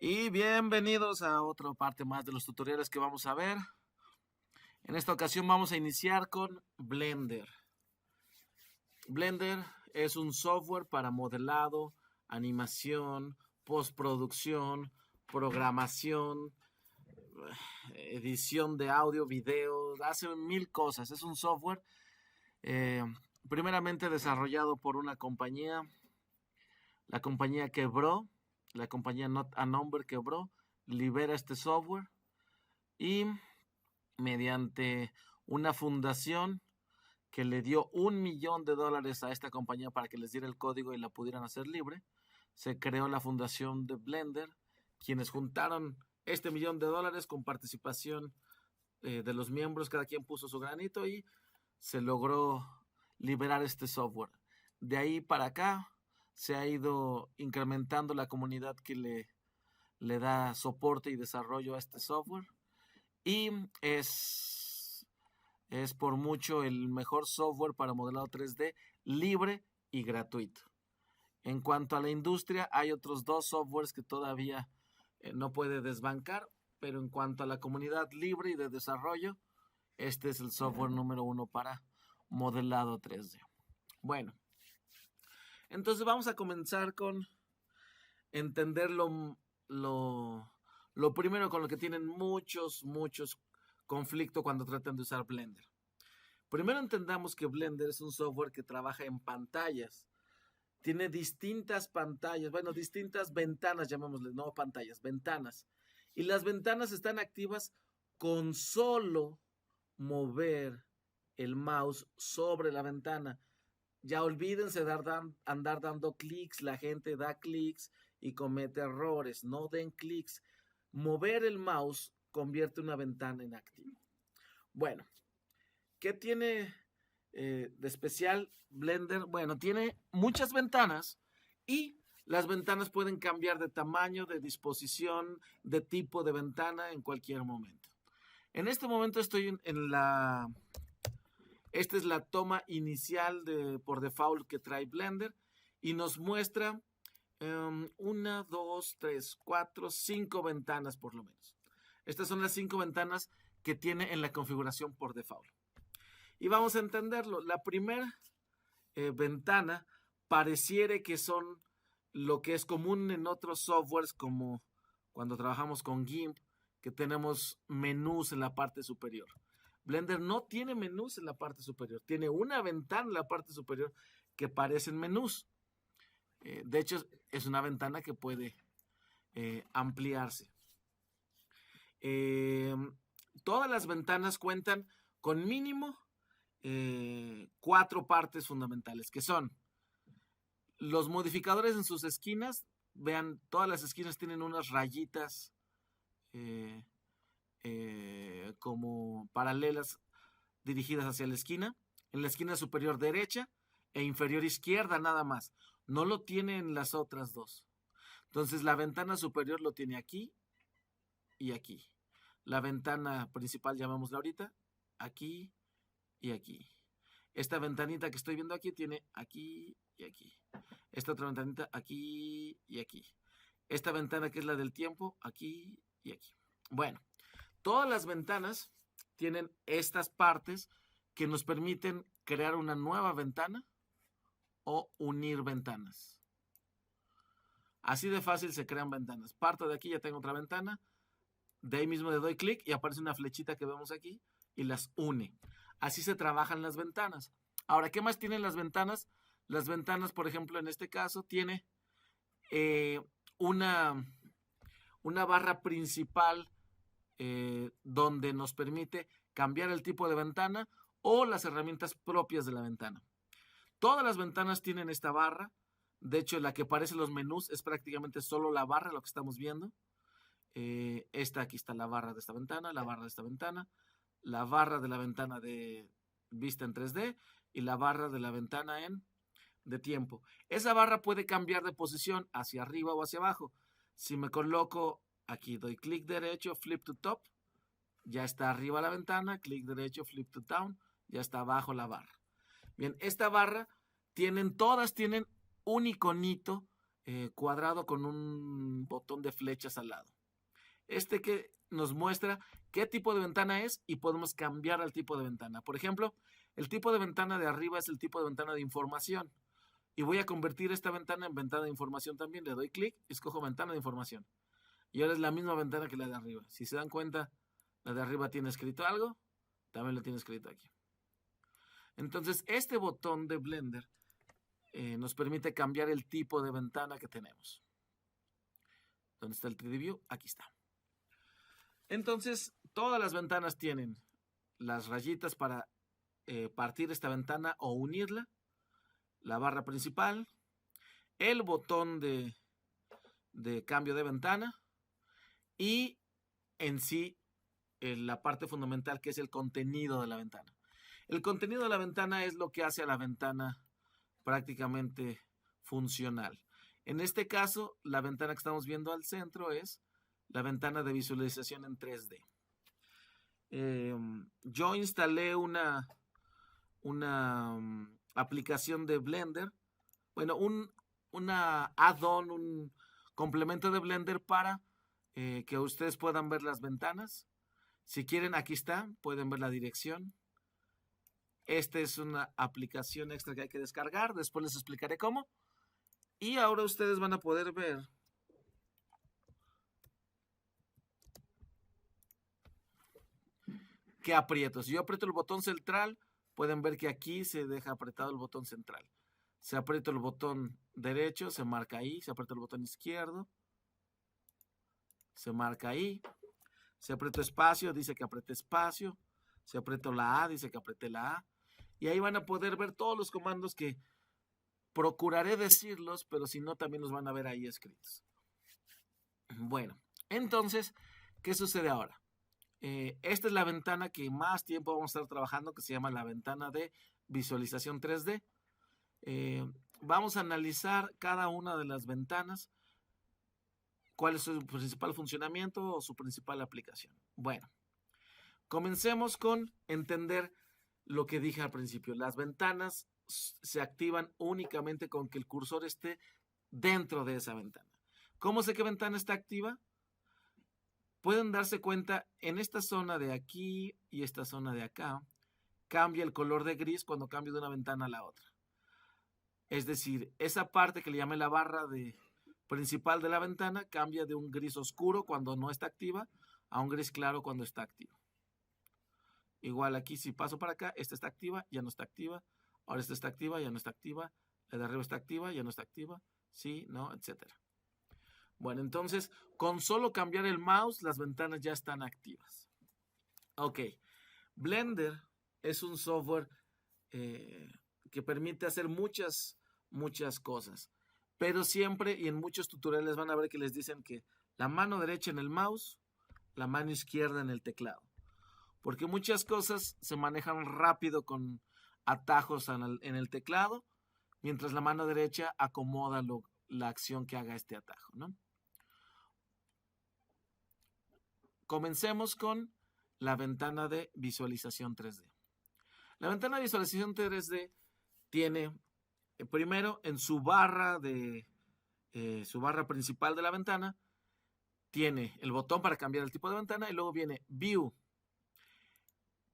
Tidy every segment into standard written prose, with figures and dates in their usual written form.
Y bienvenidos a otra parte más de los tutoriales que vamos a ver. En esta ocasión vamos a iniciar con Blender. Blender es un software para modelado, animación, postproducción, programación, edición de audio, video, hace mil cosas. Es un software eh, primeramente desarrollado por una compañía. La compañía quebró, la compañía Not a Number quebró, libera este software y mediante una fundación que le dio $1 millón a esta compañía para que les diera el código y la pudieran hacer libre, se creó la fundación de Blender, quienes juntaron este $1 millón con participación de los miembros, cada quien puso su granito y se logró liberar este software. De ahí para acá se ha ido incrementando la comunidad que le da soporte y desarrollo a este software y es por mucho el mejor software para modelado 3D libre y gratuito. En cuanto a la industria, hay otros dos softwares que todavía no puede desbancar, pero en cuanto a la comunidad libre y de desarrollo, este es el software número uno para modelado 3D. Bueno, entonces vamos a comenzar con entender lo primero con lo que tienen muchos conflictos cuando tratan de usar Blender. Primero entendamos que Blender es un software que trabaja en pantallas. Tiene distintas pantallas, bueno, distintas ventanas, llamémosle, no pantallas, ventanas. Y las ventanas están activas con solo mover el mouse sobre la ventana. Ya olvídense de andar dando clics, la gente da clics y comete errores, no den clics. Mover el mouse convierte una ventana en activo. Bueno, ¿qué tiene de especial Blender? Bueno, tiene muchas ventanas y las ventanas pueden cambiar de tamaño, de disposición, de tipo de ventana en cualquier momento. En este momento estoy en la... Esta es la toma inicial por default que trae Blender y nos muestra 1, 2, 3, 4, 5 ventanas por lo menos. Estas son las 5 ventanas que tiene en la configuración por default. Y vamos a entenderlo. La primera ventana pareciere que son lo que es común en otros softwares como cuando trabajamos con GIMP, que tenemos menús en la parte superior. Blender no tiene menús en la parte superior, tiene una ventana en la parte superior que parecen menús. De hecho, es una ventana que puede ampliarse. Todas las ventanas cuentan con mínimo 4 partes fundamentales, que son los modificadores en sus esquinas. Vean, todas las esquinas tienen unas rayitas como paralelas dirigidas hacia la esquina. En la esquina superior derecha e inferior izquierda nada más. No lo tiene en las otras dos. Entonces la ventana superior lo tiene aquí y aquí. La ventana principal, llamémosla ahorita, aquí y aquí. Esta ventanita que estoy viendo aquí tiene aquí y aquí. Esta otra ventanita aquí y aquí. Esta ventana que es la del tiempo, aquí y aquí. Bueno, todas las ventanas tienen estas partes que nos permiten crear una nueva ventana o unir ventanas. Así de fácil se crean ventanas. Parto de aquí, ya tengo otra ventana. De ahí mismo le doy clic y aparece una flechita que vemos aquí y las une. Así se trabajan las ventanas. Ahora, ¿qué más tienen las ventanas? Las ventanas, por ejemplo, en este caso, tiene una barra principal donde nos permite cambiar el tipo de ventana o las herramientas propias de la ventana. Todas las ventanas tienen esta barra. De hecho, la que aparece en los menús es prácticamente solo la barra, lo que estamos viendo. Aquí está la barra de esta ventana, la barra de esta ventana, la barra de la ventana de vista en 3D y la barra de la ventana de tiempo. Esa barra puede cambiar de posición hacia arriba o hacia abajo. Si me coloco aquí, doy clic derecho, flip to top, ya está arriba la ventana, clic derecho, flip to down, ya está abajo la barra. Bien, esta barra todas tienen un iconito cuadrado con un botón de flechas al lado. Que nos muestra qué tipo de ventana es y podemos cambiar al tipo de ventana. Por ejemplo, el tipo de ventana de arriba es el tipo de ventana de información. Y voy a convertir esta ventana en ventana de información también. Le doy clic, escojo ventana de información. Y ahora es la misma ventana que la de arriba. Si se dan cuenta, la de arriba tiene escrito algo, también lo tiene escrito aquí. Entonces, este botón de Blender nos permite cambiar el tipo de ventana que tenemos. ¿Dónde está el 3D View? Aquí está. Entonces, todas las ventanas tienen las rayitas para partir esta ventana o unirla, la barra principal, el botón de cambio de ventana y en sí la parte fundamental, que es el contenido de la ventana. El contenido de la ventana es lo que hace a la ventana prácticamente funcional. En este caso, la ventana que estamos viendo al centro es la ventana de visualización en 3D. Yo instalé una aplicación de Blender, bueno, una add-on, un complemento de Blender para que ustedes puedan ver las ventanas. Si quieren, aquí está, pueden ver la dirección. Esta es una aplicación extra que hay que descargar, después les explicaré cómo. Y ahora ustedes van a poder ver qué aprieto. Si yo aprieto el botón central, pueden ver que aquí se deja apretado el botón central. Si aprieto el botón derecho, se marca ahí. Si aprieto el botón izquierdo, se marca ahí. Si aprieto espacio, dice que apreté espacio. Si aprieto la A, dice que apreté la A. Y ahí van a poder ver todos los comandos que procuraré decirlos, pero si no, también los van a ver ahí escritos. Bueno, entonces, ¿qué sucede ahora? Esta es la ventana que más tiempo vamos a estar trabajando, que se llama la ventana de visualización 3D. Vamos a analizar cada una de las ventanas, cuál es su principal funcionamiento o su principal aplicación. Bueno, comencemos con entender lo que dije al principio. Las ventanas se activan únicamente con que el cursor esté dentro de esa ventana. ¿Cómo sé qué ventana está activa? Pueden darse cuenta, en esta zona de aquí y esta zona de acá, cambia el color de gris cuando cambio de una ventana a la otra. Es decir, esa parte que le llamé la barra principal de la ventana cambia de un gris oscuro cuando no está activa a un gris claro cuando está activo. Igual aquí, si paso para acá, esta está activa, ya no está activa. Ahora esta está activa, ya no está activa. La de arriba está activa, ya no está activa. Sí, no, etcétera. Bueno, entonces, con solo cambiar el mouse, las ventanas ya están activas. Ok, Blender es un software que permite hacer muchas cosas. Pero siempre y en muchos tutoriales van a ver que les dicen que la mano derecha en el mouse, la mano izquierda en el teclado. Porque muchas cosas se manejan rápido con atajos en el teclado, mientras la mano derecha acomoda la acción que haga este atajo, ¿no? Comencemos con la ventana de visualización 3D. La ventana de visualización 3D tiene primero en su barra principal de la ventana, tiene el botón para cambiar el tipo de ventana y luego viene View.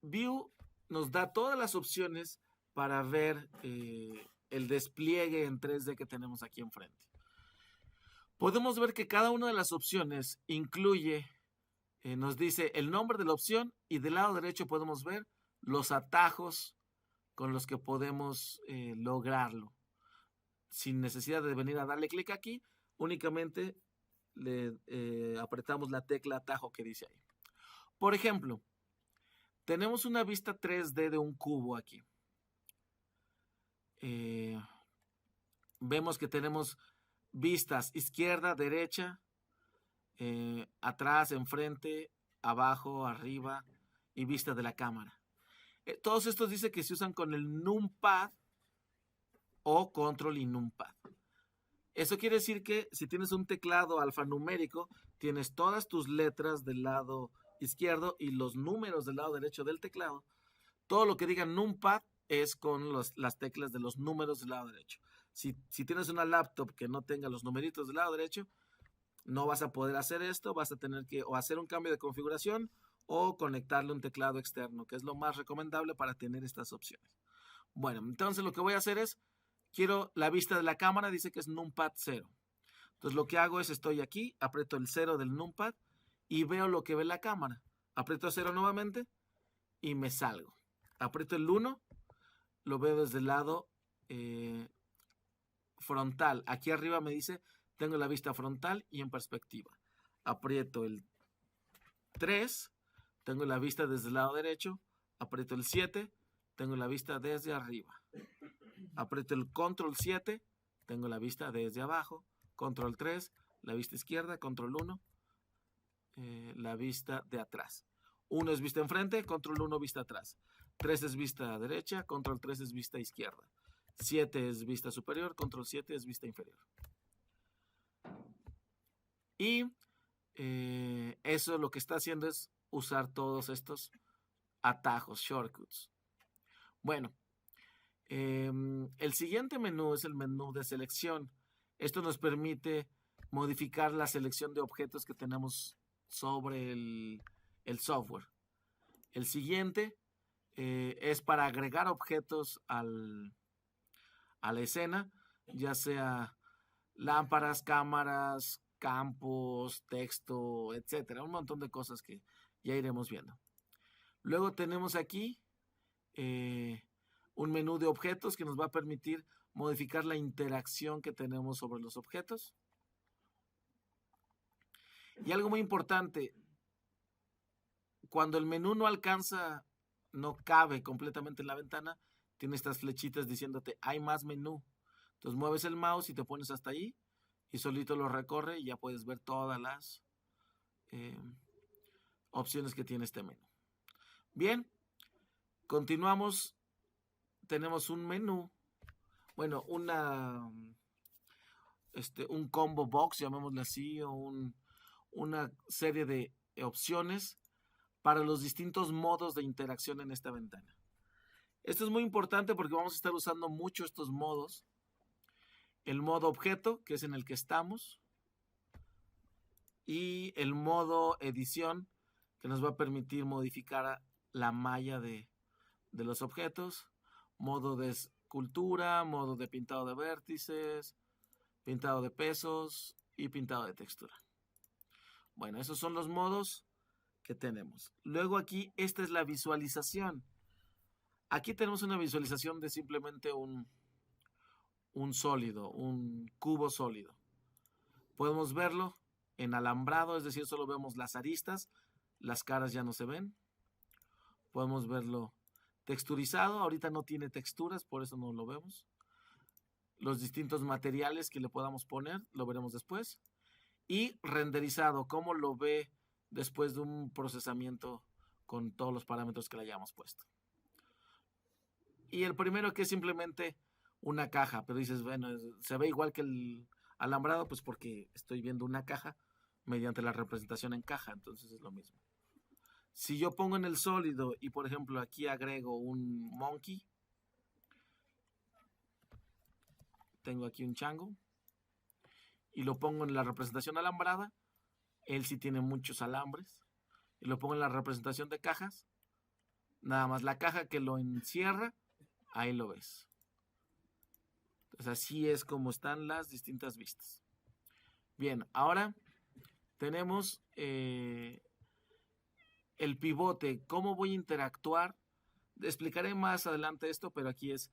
View nos da todas las opciones para ver el despliegue en 3D que tenemos aquí enfrente. Podemos ver que cada una de las opciones incluye, nos dice el nombre de la opción y del lado derecho podemos ver los atajos con los que podemos lograrlo. Sin necesidad de venir a darle clic aquí, únicamente le apretamos la tecla atajo que dice ahí. Por ejemplo, tenemos una vista 3D de un cubo aquí. Vemos que tenemos vistas izquierda, derecha, atrás, enfrente, abajo, arriba y vista de la cámara. Todos estos dice que se usan con el numpad o control y numpad. Eso quiere decir que si tienes un teclado alfanumérico, tienes todas tus letras del lado izquierdo y los números del lado derecho del teclado. Todo lo que diga numpad es con las teclas de los números del lado derecho. Si tienes una laptop que no tenga los numeritos del lado derecho, no vas a poder hacer esto, vas a tener que o hacer un cambio de configuración o conectarle un teclado externo, que es lo más recomendable para tener estas opciones. Bueno, entonces lo que voy a hacer es, quiero la vista de la cámara, dice que es numpad 0. Entonces lo que hago es, estoy aquí, aprieto el 0 del numpad y veo lo que ve la cámara. Aprieto 0 nuevamente y me salgo. Aprieto el 1, lo veo desde el lado frontal. Aquí arriba me dice, tengo la vista frontal y en perspectiva. Aprieto el 3, tengo la vista desde el lado derecho. Aprieto el 7, tengo la vista desde arriba. Aprieto el control 7, tengo la vista desde abajo. Control 3, la vista izquierda. Control 1, la vista de atrás. 1 es vista enfrente, control 1 vista atrás. 3 es vista derecha, control 3 es vista izquierda. 7 es vista superior, control 7 es vista inferior. Y eso lo que está haciendo es usar todos estos atajos, shortcuts. Bueno, el siguiente menú es el menú de selección. Esto nos permite modificar la selección de objetos que tenemos sobre el software. El siguiente es para agregar objetos a la escena, ya sea lámparas, cámaras, campos, texto, etcétera, un montón de cosas que ya iremos viendo. Luego tenemos aquí un menú de objetos que nos va a permitir modificar la interacción que tenemos sobre los objetos. Y algo muy importante, cuando el menú no alcanza, no cabe completamente en la ventana, tiene estas flechitas diciéndote hay más menú. Entonces mueves el mouse y te pones hasta ahí y solito lo recorre y ya puedes ver todas las opciones que tiene este menú. Bien, continuamos. Tenemos un menú, bueno, un combo box, llamémosle así, o una serie de opciones para los distintos modos de interacción en esta ventana. Esto es muy importante porque vamos a estar usando mucho estos modos. El modo objeto, que es en el que estamos, y el modo edición, que nos va a permitir modificar la malla de los objetos, modo de escultura, modo de pintado de vértices, pintado de pesos y pintado de textura. Bueno, esos son los modos que tenemos. Luego aquí, esta es la visualización. Aquí tenemos una visualización de simplemente un sólido, un cubo sólido. Podemos verlo en alambrado, es decir, solo vemos las aristas, las caras ya no se ven. Podemos verlo texturizado, ahorita no tiene texturas, por eso no lo vemos. Los distintos materiales que le podamos poner, lo veremos después. Y renderizado, cómo lo ve después de un procesamiento con todos los parámetros que le hayamos puesto. Y el primero, que es simplemente una caja, pero dices, bueno, se ve igual que el alambrado, pues porque estoy viendo una caja mediante la representación en caja, entonces es lo mismo. Si yo pongo en el sólido y por ejemplo aquí agrego un monkey, tengo aquí un chango y lo pongo en la representación alambrada, él sí tiene muchos alambres, y lo pongo en la representación de cajas, nada más la caja que lo encierra, ahí lo ves. Entonces así es como están las distintas vistas. Bien, ahora tenemos el pivote. ¿Cómo voy a interactuar? Explicaré más adelante esto, pero aquí es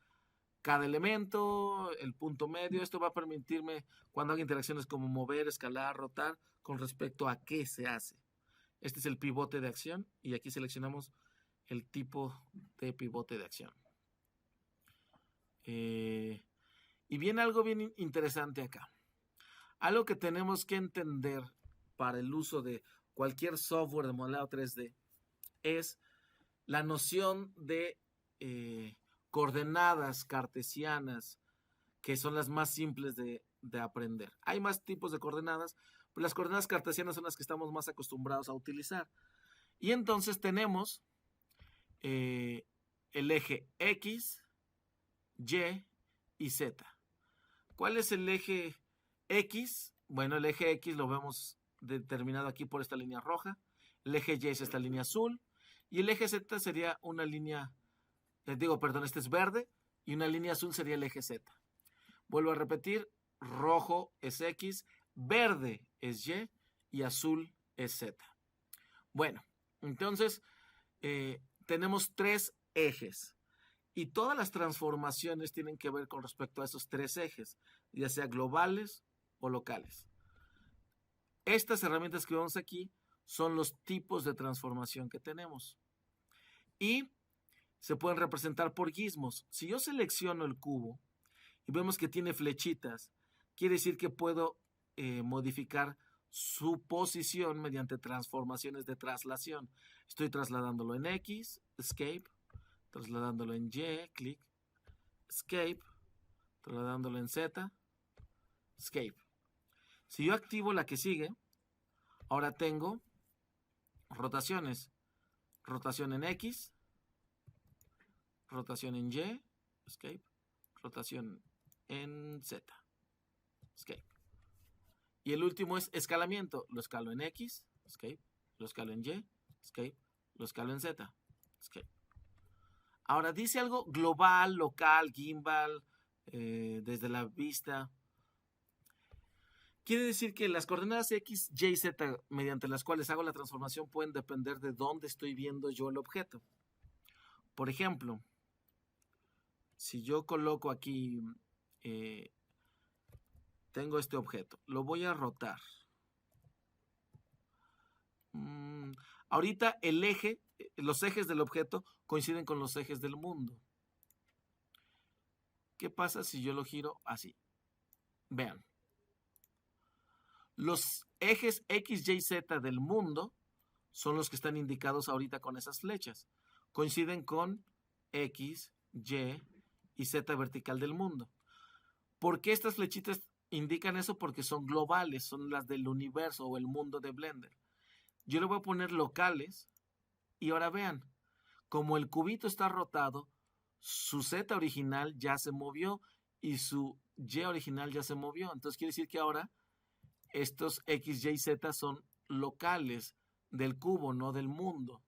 cada elemento, el punto medio. Esto va a permitirme cuando haga interacciones como mover, escalar, rotar, con respecto a qué se hace. Este es el pivote de acción y aquí seleccionamos el tipo de pivote de acción. Y viene algo bien interesante acá. Algo que tenemos que entender para el uso de cualquier software de modelado 3D es la noción de coordenadas cartesianas, que son las más simples de aprender. Hay más tipos de coordenadas, pero las coordenadas cartesianas son las que estamos más acostumbrados a utilizar. Y entonces tenemos el eje X, Y y Z. ¿Cuál es el eje X? Bueno, el eje X lo vemos determinado aquí por esta línea roja. El eje Y es esta línea azul. Y el eje Z sería una línea, este es verde. Y una línea azul sería el eje Z. Vuelvo a repetir, rojo es X, verde es Y azul es Z. Bueno, entonces tenemos 3 ejes. Y todas las transformaciones tienen que ver con respecto a esos 3 ejes, ya sea globales o locales. Estas herramientas que vemos aquí son los tipos de transformación que tenemos. Y se pueden representar por gizmos. Si yo selecciono el cubo y vemos que tiene flechitas, quiere decir que puedo modificar su posición mediante transformaciones de traslación. Estoy trasladándolo en X, escape, trasladándolo en Y, clic, escape, trasladándolo en Z, escape. Si yo activo la que sigue, ahora tengo rotaciones. Rotación en X, rotación en Y, escape, rotación en Z, escape. Y el último es escalamiento. Lo escalo en X, escape, lo escalo en Y, escape, lo escalo en Z, escape. Ahora dice algo global, local, gimbal, desde la vista. Quiere decir que las coordenadas X, Y y Z mediante las cuales hago la transformación pueden depender de dónde estoy viendo yo el objeto. Por ejemplo, si yo coloco aquí, tengo este objeto, lo voy a rotar. Ahorita el eje, los ejes del objeto coinciden con los ejes del mundo. ¿Qué pasa si yo lo giro así? Vean. Los ejes X, Y, Z del mundo son los que están indicados ahorita con esas flechas. Coinciden con X, Y y Z vertical del mundo. ¿Por qué estas flechitas indican eso? Porque son globales, son las del universo o el mundo de Blender. Yo le voy a poner locales y ahora vean, como el cubito está rotado, su Z original ya se movió y su Y original ya se movió. Entonces quiere decir que ahora estos X, Y, Z son locales del cubo, no del mundo.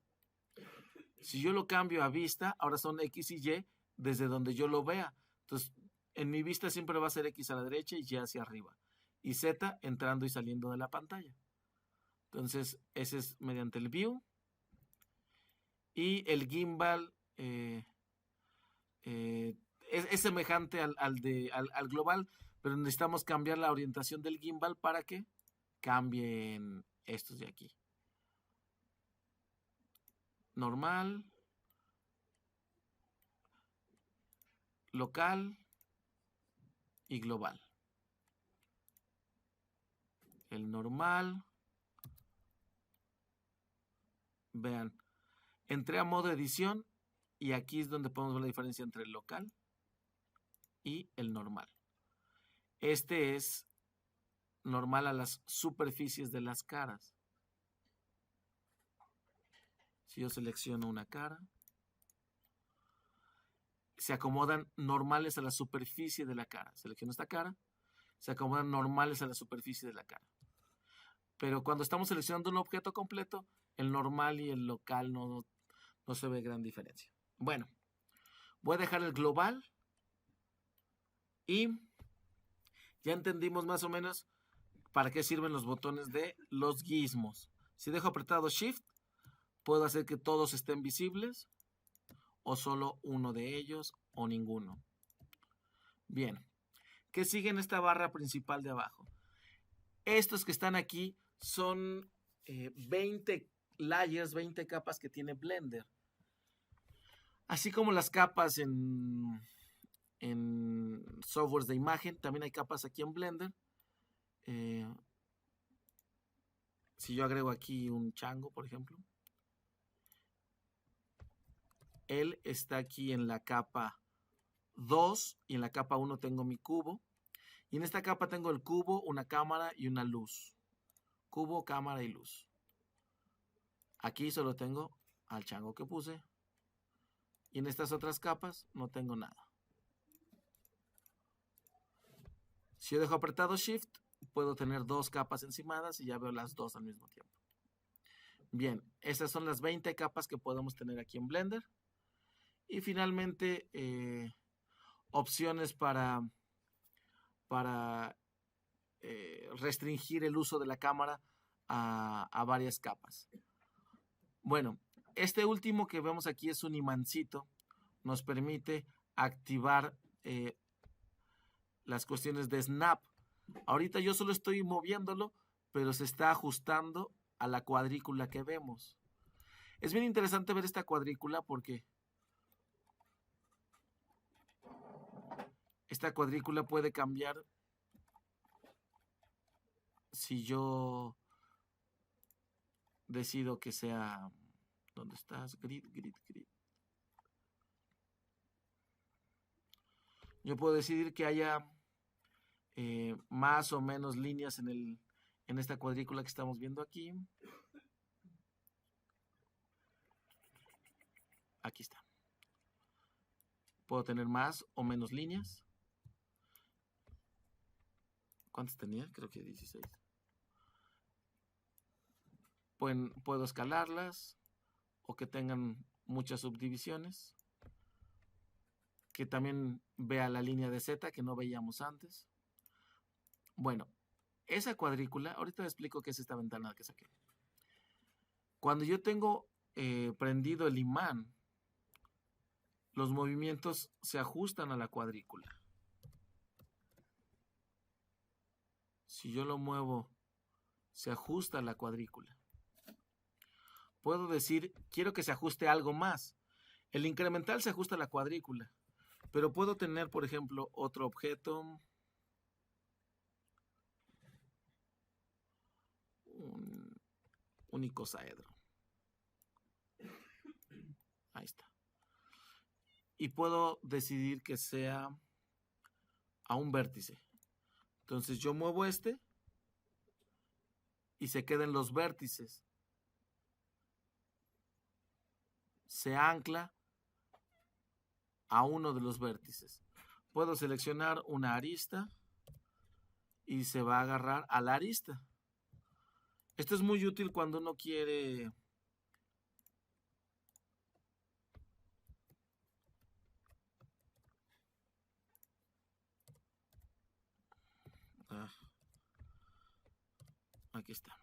Si yo lo cambio a vista, ahora son X y Y desde donde yo lo vea. Entonces, en mi vista siempre va a ser X a la derecha y Y hacia arriba. Y Z entrando y saliendo de la pantalla. Entonces, ese es mediante el view. Y el gimbal es semejante al global, pero necesitamos cambiar la orientación del gimbal para que cambien estos de aquí. Normal, local y global. El normal. Vean, entré a modo edición y aquí es donde podemos ver la diferencia entre el local y el normal. Este es normal a las superficies de las caras. Si yo selecciono una cara, se acomodan normales a la superficie de la cara. Selecciono esta cara, se acomodan normales a la superficie de la cara. Pero cuando estamos seleccionando un objeto completo, el normal y el local no se ve gran diferencia. Bueno, voy a dejar el global y ya entendimos más o menos para qué sirven los botones de los gizmos. Si dejo apretado Shift, puedo hacer que todos estén visibles o solo uno de ellos o ninguno. Bien, ¿qué sigue en esta barra principal de abajo? Estos que están aquí son 20 layers, 20 capas que tiene Blender. Así como las capas en softwares de imagen, también hay capas aquí en Blender. Si yo agrego aquí un chango, por ejemplo, él está aquí en la capa 2 y en la capa 1 tengo mi cubo. Y en esta capa tengo el cubo, una cámara y una luz. Cubo, cámara y luz. Aquí solo tengo al chango que puse. Y en estas otras capas no tengo nada. Si yo dejo apretado Shift, puedo tener dos capas encimadas y ya veo las dos al mismo tiempo. Bien, esas son las 20 capas que podemos tener aquí en Blender. Y finalmente, opciones para restringir el uso de la cámara a varias capas. Bueno, este último que vemos aquí es un imancito. Nos permite activar las cuestiones de snap. Ahorita yo solo estoy moviéndolo, pero se está ajustando a la cuadrícula que vemos. Es bien interesante ver esta cuadrícula porque esta cuadrícula puede cambiar si yo decido que sea... ¿Dónde estás? Grid. Yo puedo decidir que haya más o menos líneas en esta cuadrícula que estamos viendo aquí. Aquí está. Puedo tener más o menos líneas. ¿Cuántas tenía? Creo que 16. Puedo escalarlas o que tengan muchas subdivisiones. Que también vea la línea de Z que no veíamos antes. Bueno, esa cuadrícula, ahorita les explico qué es esta ventana que saqué. Cuando yo tengo prendido el imán, los movimientos se ajustan a la cuadrícula. Si yo lo muevo, se ajusta a la cuadrícula. Puedo decir, quiero que se ajuste algo más. El incremental se ajusta a la cuadrícula, pero puedo tener, por ejemplo, otro objeto, un icosaedro. Ahí está. Y puedo decidir que sea a un vértice. Entonces yo muevo este y se queden los vértices. Se ancla a uno de los vértices. Puedo seleccionar una arista y se va a agarrar a la arista. Esto es muy útil cuando uno quiere aquí está.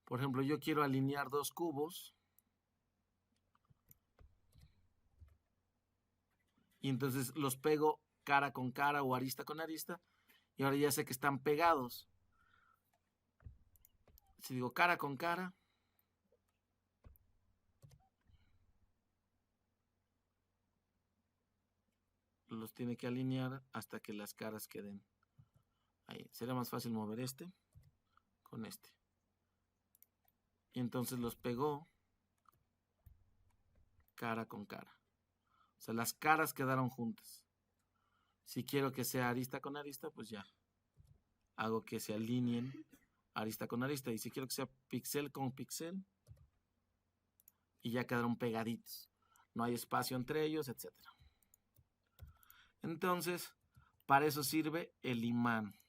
Por ejemplo, yo quiero alinear dos cubos. Y entonces los pego cara con cara o arista con arista. Y ahora ya sé que están pegados. Si digo cara con cara, los tiene que alinear hasta que las caras queden ahí. Será más fácil mover este con este. Y entonces los pegó cara con cara. O sea, las caras quedaron juntas. Si quiero que sea arista con arista, pues ya hago que se alineen arista con arista. Y si quiero que sea píxel con píxel, y ya quedaron pegaditos. No hay espacio entre ellos, etc. Entonces, para eso sirve el imán.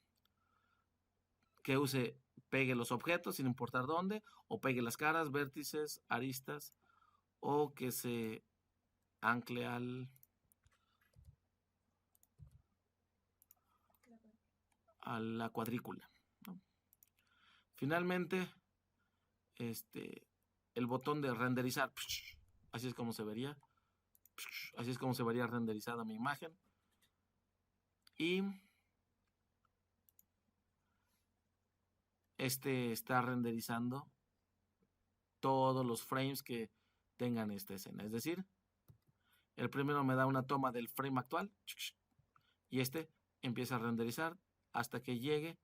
Que pegue los objetos sin importar dónde, o pegue las caras, vértices, aristas, o que se ancle a la cuadrícula, ¿no? Finalmente, el botón de renderizar, así es como se vería, renderizada mi imagen. Y está renderizando todos los frames que tengan esta escena. Es decir, el primero me da una toma del frame actual y empieza a renderizar hasta que llegue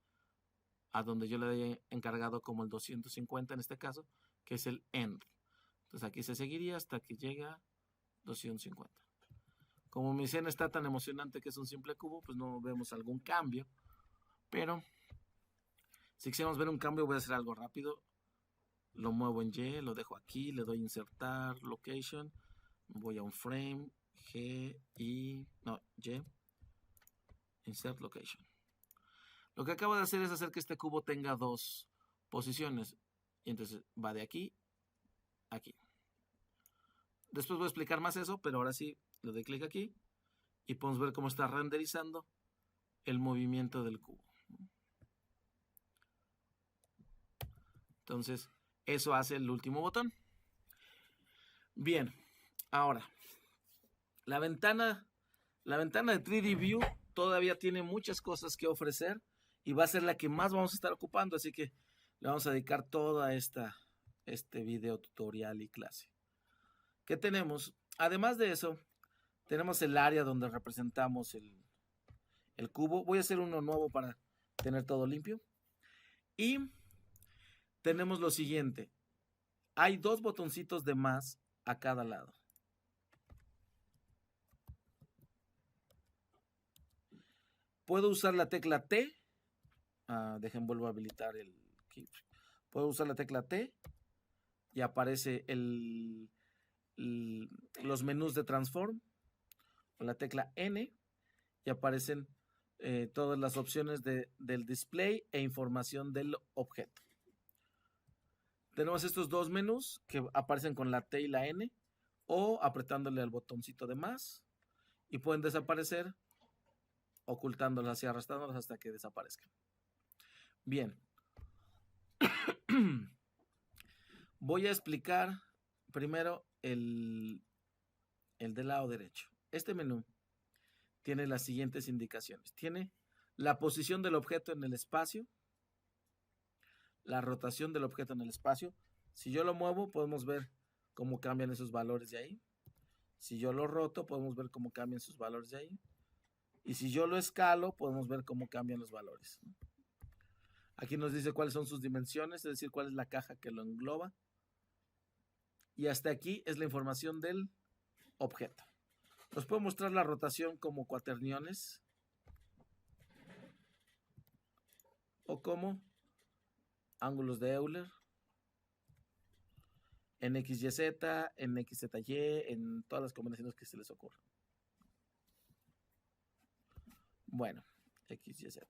a donde yo le haya encargado como el 250 en este caso, que es el end. Entonces aquí se seguiría hasta que llegue a 250. Como mi escena está tan emocionante que es un simple cubo, pues no vemos algún cambio. Pero si quisiéramos ver un cambio, voy a hacer algo rápido. Lo muevo en Y, lo dejo aquí, le doy insertar, location. Voy a un frame, Y, insert location. Lo que acabo de hacer es hacer que este cubo tenga dos posiciones. Y entonces va de aquí a aquí. Después voy a explicar más eso, pero ahora sí le doy clic aquí y podemos ver cómo está renderizando el movimiento del cubo. Entonces, eso hace el último botón. Bien, ahora, la ventana de 3D View todavía tiene muchas cosas que ofrecer y va a ser la que más vamos a estar ocupando, así que le vamos a dedicar toda este video tutorial y clase. ¿Qué tenemos? Además de eso, tenemos el área donde representamos el cubo. Voy a hacer uno nuevo para tener todo limpio. Y tenemos lo siguiente. Hay dos botoncitos de más a cada lado. Puedo usar la tecla T. Dejen, vuelvo a habilitar el key. Puedo usar la tecla T y aparece los menús de transform. O la tecla N y aparecen todas las opciones del display e información del objeto. Tenemos estos dos menús que aparecen con la T y la N o apretándole al botoncito de más y pueden desaparecer ocultándolas y arrastrándolas hasta que desaparezcan. Bien. Voy a explicar primero el del lado derecho. Este menú tiene las siguientes indicaciones. Tiene la posición del objeto en el espacio, la rotación del objeto en el espacio. Si yo lo muevo, podemos ver cómo cambian esos valores de ahí. Si yo lo roto, podemos ver cómo cambian sus valores de ahí. Y si yo lo escalo, podemos ver cómo cambian los valores. Aquí nos dice cuáles son sus dimensiones, es decir, cuál es la caja que lo engloba. Y hasta aquí es la información del objeto. Nos puede mostrar la rotación como cuaterniones o como ángulos de Euler en XYZ, en XZY, en todas las combinaciones que se les ocurran. Bueno, XYZ.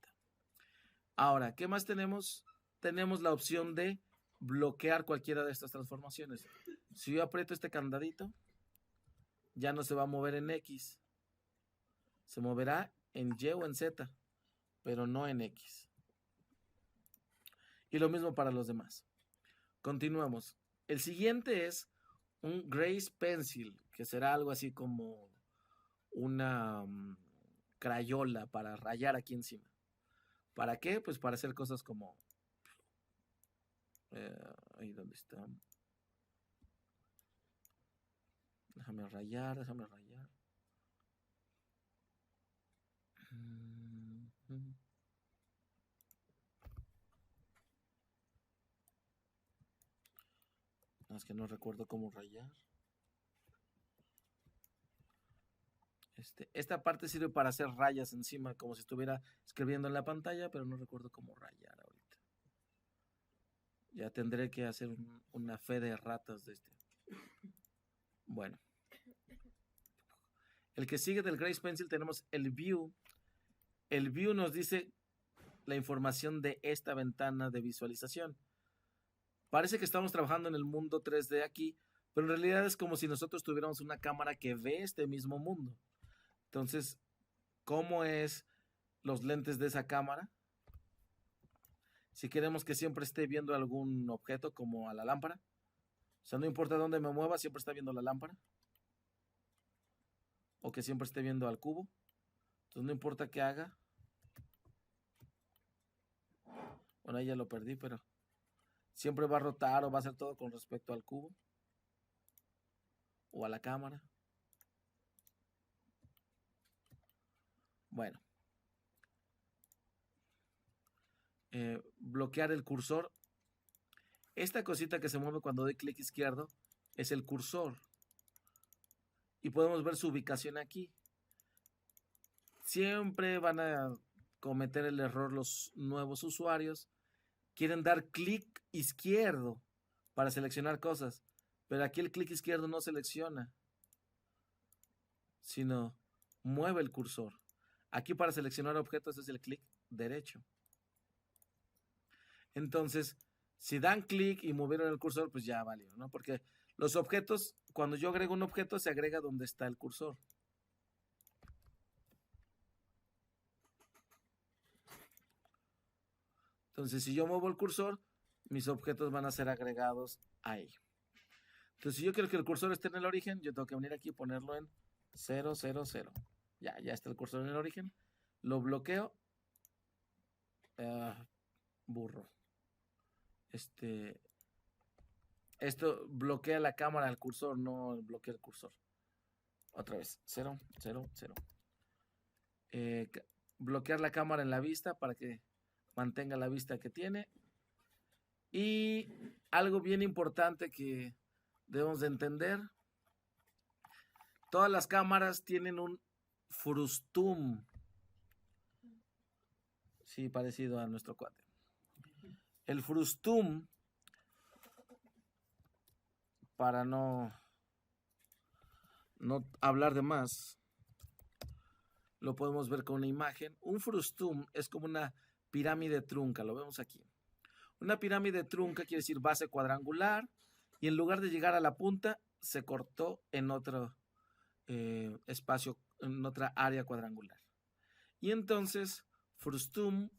Ahora, ¿qué más tenemos? Tenemos la opción de bloquear cualquiera de estas transformaciones. Si yo aprieto este candadito, ya no se va a mover en X. Se moverá en Y o en Z, pero no en X. Y lo mismo para los demás. Continuamos. El siguiente es un Grace Pencil, que será algo así como una crayola para rayar aquí encima. ¿Para qué? Pues para hacer cosas como... ahí donde está. Déjame rayar. Es que no recuerdo cómo rayar. Esta parte sirve para hacer rayas encima, como si estuviera escribiendo en la pantalla, pero no recuerdo cómo rayar ahorita. Ya tendré que hacer una fe de ratas de este. Bueno. El que sigue del Grace Pencil tenemos el View. El View nos dice la información de esta ventana de visualización. Parece que estamos trabajando en el mundo 3D aquí, pero en realidad es como si nosotros tuviéramos una cámara que ve este mismo mundo. Entonces, ¿cómo es los lentes de esa cámara? Si queremos que siempre esté viendo algún objeto como a la lámpara, o sea, no importa dónde me mueva, siempre está viendo la lámpara. O que siempre esté viendo al cubo. Entonces no importa qué haga. Bueno, ahí ya lo perdí, pero siempre va a rotar o va a hacer todo con respecto al cubo. O a la cámara. Bueno. Bloquear el cursor. Esta cosita que se mueve cuando doy clic izquierdo es el cursor. Y podemos ver su ubicación aquí. Siempre van a cometer el error los nuevos usuarios. Quieren dar clic izquierdo para seleccionar cosas. Pero aquí el clic izquierdo no selecciona, sino mueve el cursor. Aquí para seleccionar objetos es el clic derecho. Entonces, si dan clic y movieron el cursor, pues ya valió, ¿no? Porque los objetos, cuando yo agrego un objeto, se agrega donde está el cursor. Entonces, si yo muevo el cursor, mis objetos van a ser agregados ahí. Entonces, si yo quiero que el cursor esté en el origen, yo tengo que venir aquí y ponerlo en 0, 0, 0. Ya está el cursor en el origen. Lo bloqueo. Burro. Esto bloquea la cámara del cursor, no bloquea el cursor. Otra vez, 0, 0, 0. Bloquear la cámara en la vista para que mantenga la vista que tiene. Y algo bien importante que debemos de entender, todas las cámaras tienen un frustum. Sí, parecido a nuestro cuate. El frustum, para no hablar de más, lo podemos ver con una imagen. Un frustum es como una pirámide trunca, lo vemos aquí. Una pirámide trunca quiere decir base cuadrangular, y en lugar de llegar a la punta, se cortó en otro espacio, en otra área cuadrangular. Y entonces, frustum,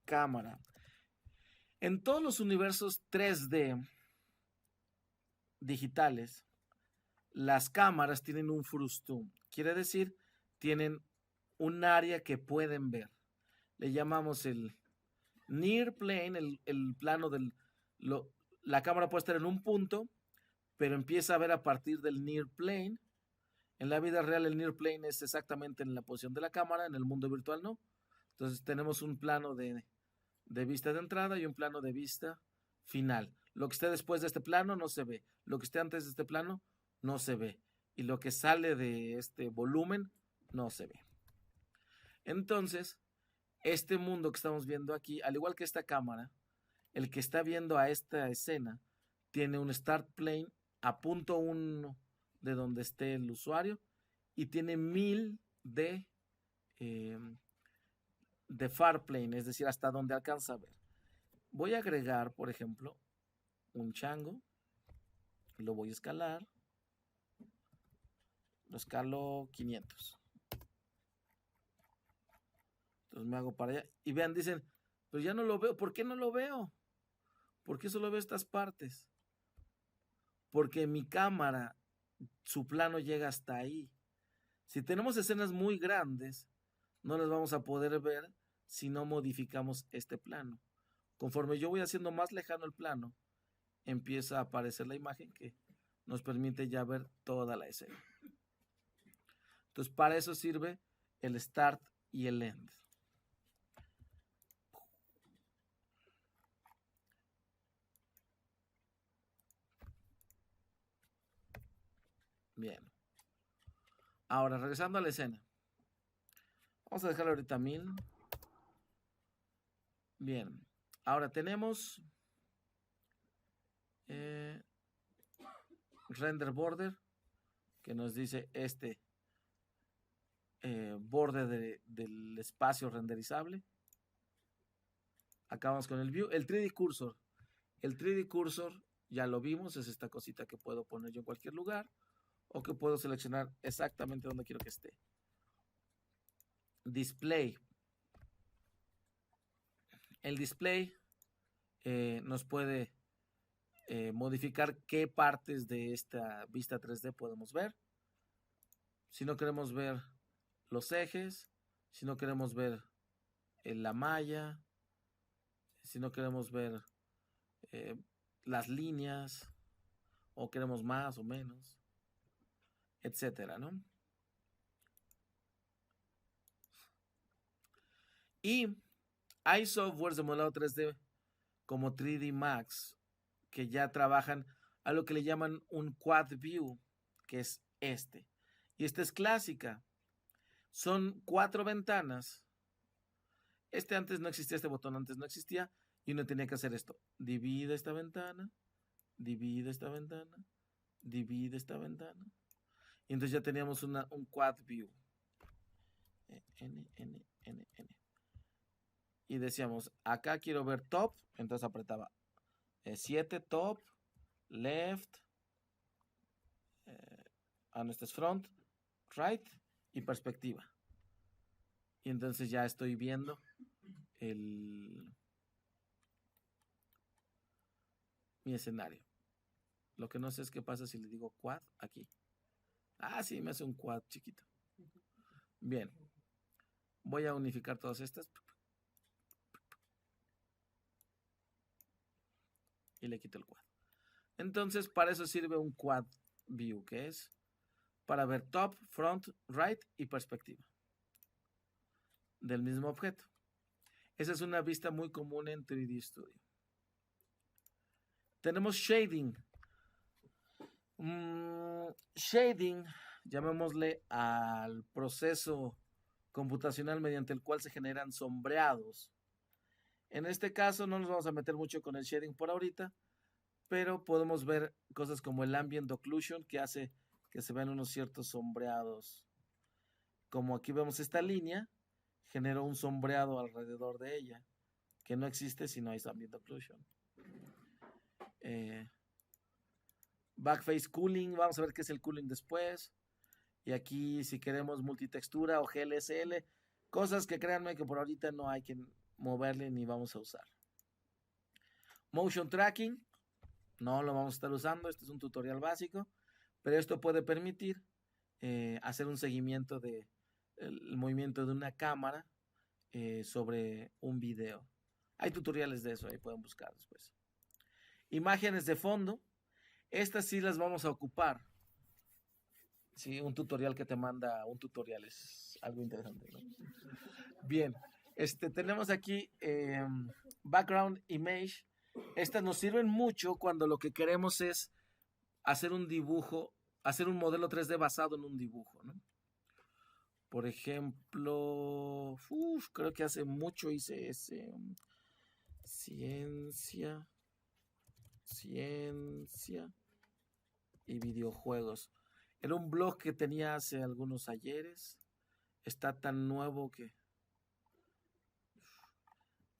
cámara. En todos los universos 3D digitales, las cámaras tienen un frustum. Quiere decir, tienen un área que pueden ver. Le llamamos el near plane, el plano del... la cámara puede estar en un punto, pero empieza a ver a partir del near plane. En la vida real el near plane es exactamente en la posición de la cámara, en el mundo virtual no. Entonces tenemos un plano de vista de entrada y un plano de vista final. Lo que esté después de este plano no se ve. Lo que esté antes de este plano no se ve. Y lo que sale de este volumen no se ve. Entonces, este mundo que estamos viendo aquí, al igual que esta cámara, el que está viendo a esta escena tiene un start plane a punto 1 de donde esté el usuario y tiene 1000 de far plane, es decir, hasta donde alcanza a ver. Voy a agregar, por ejemplo, un chango, lo voy a escalar, lo escalo 500. Entonces me hago para allá y vean, dicen, pero ya no lo veo. ¿Por qué no lo veo? ¿Por qué solo veo estas partes? Porque mi cámara, su plano llega hasta ahí. Si tenemos escenas muy grandes, no las vamos a poder ver si no modificamos este plano. Conforme yo voy haciendo más lejano el plano, empieza a aparecer la imagen que nos permite ya ver toda la escena. Entonces, para eso sirve el start y el end. Bien. Ahora, regresando a la escena. Vamos a dejarlo ahorita 1000. Bien. Ahora tenemos render border, que nos dice este borde del espacio renderizable. Acabamos con el view. El 3D cursor. El 3D cursor ya lo vimos, es esta cosita que puedo poner yo en cualquier lugar o que puedo seleccionar exactamente donde quiero que esté. Display. El display nos puede modificar qué partes de esta vista 3D podemos ver. Si no queremos ver los ejes, si no queremos ver la malla, si no queremos ver las líneas, o queremos más o menos, etcétera, ¿no? Y hay softwares de modelado 3D como 3D Max que ya trabajan a lo que le llaman un quad view, que es este. Y esta es clásica. Son 4 ventanas. Antes no existía, este botón antes no existía, y uno tenía que hacer esto. Divide esta ventana, divide esta ventana, divide esta ventana. Y entonces ya teníamos un quad view. N. y decíamos, acá quiero ver top, entonces apretaba 7 top, left, no, este es front, right y perspectiva. Y entonces ya estoy viendo mi escenario. Lo que no sé es qué pasa si le digo quad aquí. Sí, me hace un quad chiquito. Bien. Voy a unificar todas estas. Y le quito el quad. Entonces, para eso sirve un quad view, que es para ver top, front, right y perspectiva del mismo objeto. Esa es una vista muy común en 3D Studio. Tenemos shading. Shading, llamémosle al proceso computacional mediante el cual se generan sombreados. En este caso no nos vamos a meter mucho con el shading por ahorita, pero podemos ver cosas como el ambient occlusion, que hace que se vean unos ciertos sombreados. Como aquí vemos esta línea, generó un sombreado alrededor de ella, que no existe si no hay ambient occlusion. Backface cooling, vamos a ver qué es el cooling después. Y aquí si queremos multitextura o GLSL, cosas que créanme que por ahorita no hay que moverle ni vamos a usar. Motion tracking, no lo vamos a estar usando, este es un tutorial básico, pero esto puede permitir hacer un seguimiento del movimiento de una cámara sobre un video. Hay tutoriales de eso, ahí pueden buscar después. Imágenes de fondo, estas sí las vamos a ocupar. Sí, un tutorial que te manda un tutorial es algo interesante, ¿no? Bien, tenemos aquí background image. Estas nos sirven mucho cuando lo que queremos es hacer un dibujo, hacer un modelo 3D basado en un dibujo, ¿no? Por ejemplo, creo que hace mucho hice ese ciencia y videojuegos. Era un blog que tenía hace algunos ayeres. Está tan nuevo que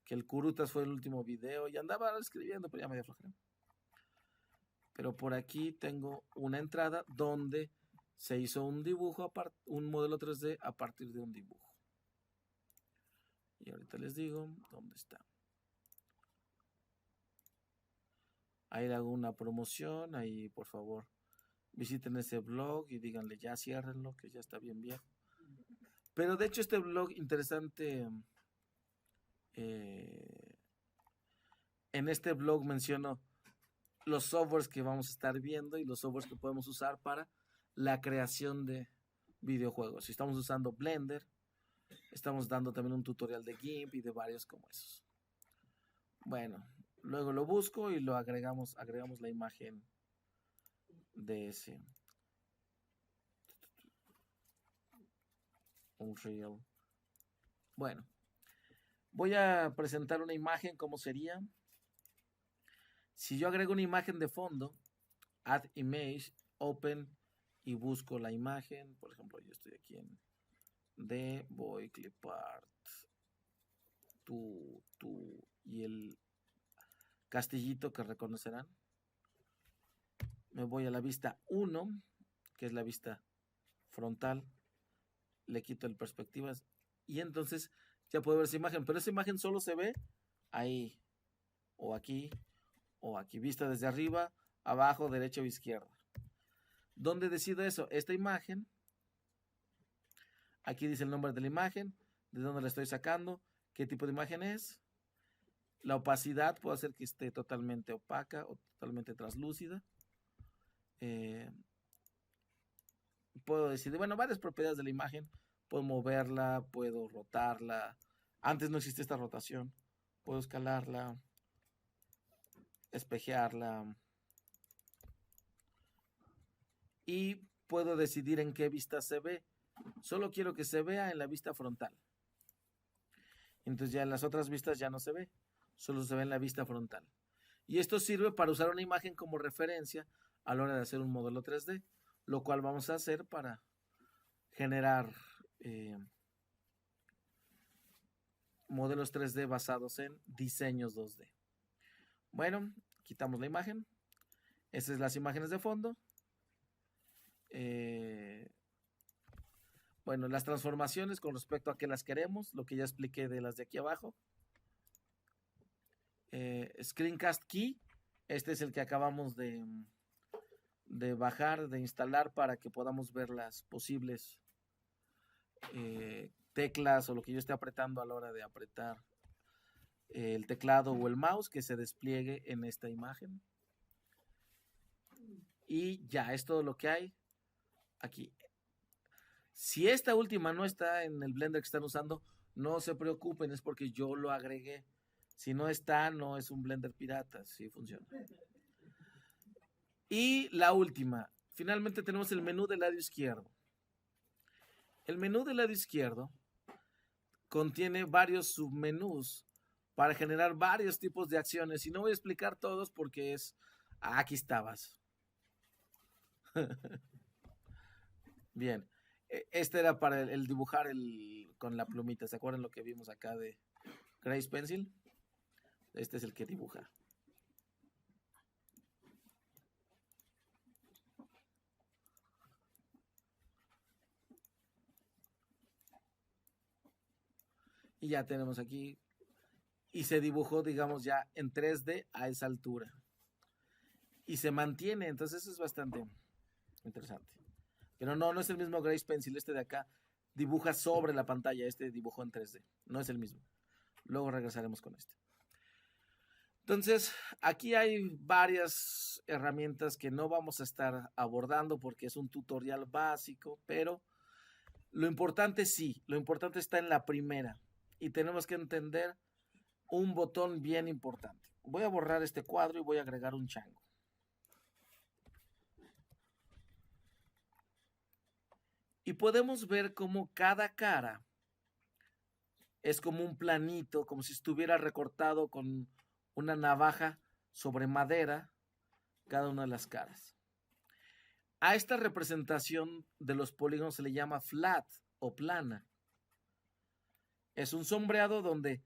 el Curutas fue el último video y andaba escribiendo, pero ya me dio flojera. Pero por aquí tengo una entrada donde se hizo un dibujo, un modelo 3D a partir de un dibujo. Y ahorita les digo dónde está. Ahí hago una promoción, ahí por favor visiten ese blog y díganle ya ciérrenlo, que ya está bien viejo. Pero de hecho este blog interesante, en este blog menciono los softwares que vamos a estar viendo y los softwares que podemos usar para la creación de videojuegos. Si estamos usando Blender, estamos dando también un tutorial de GIMP y de varios como esos. Bueno, luego lo busco y lo agregamos la imagen de ese Unreal. Bueno, voy a presentar una imagen, ¿cómo sería? Si yo agrego una imagen de fondo, Add Image, Open y busco la imagen, por ejemplo, yo estoy aquí en voy a clipart tú y el castillito que reconocerán. Me voy a la vista 1, que es la vista frontal, le quito el perspectivas y entonces ya puedo ver esa imagen, pero esa imagen solo se ve ahí o aquí vista desde arriba, abajo, derecha o izquierda. ¿Dónde decido eso? Esta imagen, aquí dice el nombre de la imagen, de dónde la estoy sacando, qué tipo de imagen es. La opacidad, puedo hacer que esté totalmente opaca o totalmente translúcida. Puedo decidir, bueno, varias propiedades de la imagen. Puedo moverla, puedo rotarla. Antes no existía esta rotación. Puedo escalarla, espejearla. Y puedo decidir en qué vista se ve. Solo quiero que se vea en la vista frontal. Entonces ya en las otras vistas ya no se ve. Solo se ve en la vista frontal. Y esto sirve para usar una imagen como referencia a la hora de hacer un modelo 3D. Lo cual vamos a hacer para generar modelos 3D basados en diseños 2D. Bueno, quitamos la imagen. Estas son las imágenes de fondo. Bueno, las transformaciones con respecto a qué las queremos, lo que ya expliqué de las de aquí abajo. Screencast Key, este es el que acabamos de bajar, de instalar para que podamos ver las posibles teclas o lo que yo esté apretando a la hora de apretar el teclado o el mouse, que se despliegue en esta imagen. Y ya, es todo lo que hay aquí. Si esta última no está en el Blender que están usando, no se preocupen, es porque yo lo agregué. Si no está, no es un Blender pirata, sí funciona. Y la última, finalmente tenemos el menú del lado izquierdo. El menú del lado izquierdo contiene varios submenús para generar varios tipos de acciones. Y no voy a explicar todos porque es... aquí estabas. Bien. Este era para el dibujar con la plumita. ¿Se acuerdan lo que vimos acá de Grace Pencil? Este es el que dibuja. Y ya tenemos aquí. Y se dibujó, digamos, ya en 3D a esa altura. Y se mantiene. Entonces eso es bastante interesante. Pero no es el mismo Grace Pencil. Este de acá dibuja sobre la pantalla. Este dibujó en 3D. No es el mismo. Luego regresaremos con este. Entonces, aquí hay varias herramientas que no vamos a estar abordando porque es un tutorial básico, pero lo importante sí, lo importante está en la primera y tenemos que entender un botón bien importante. Voy a borrar este cuadro y voy a agregar un chango. Y podemos ver cómo cada cara es como un planito, como si estuviera recortado con una navaja sobre madera, cada una de las caras. A esta representación de los polígonos se le llama flat o plana. Es un sombreado donde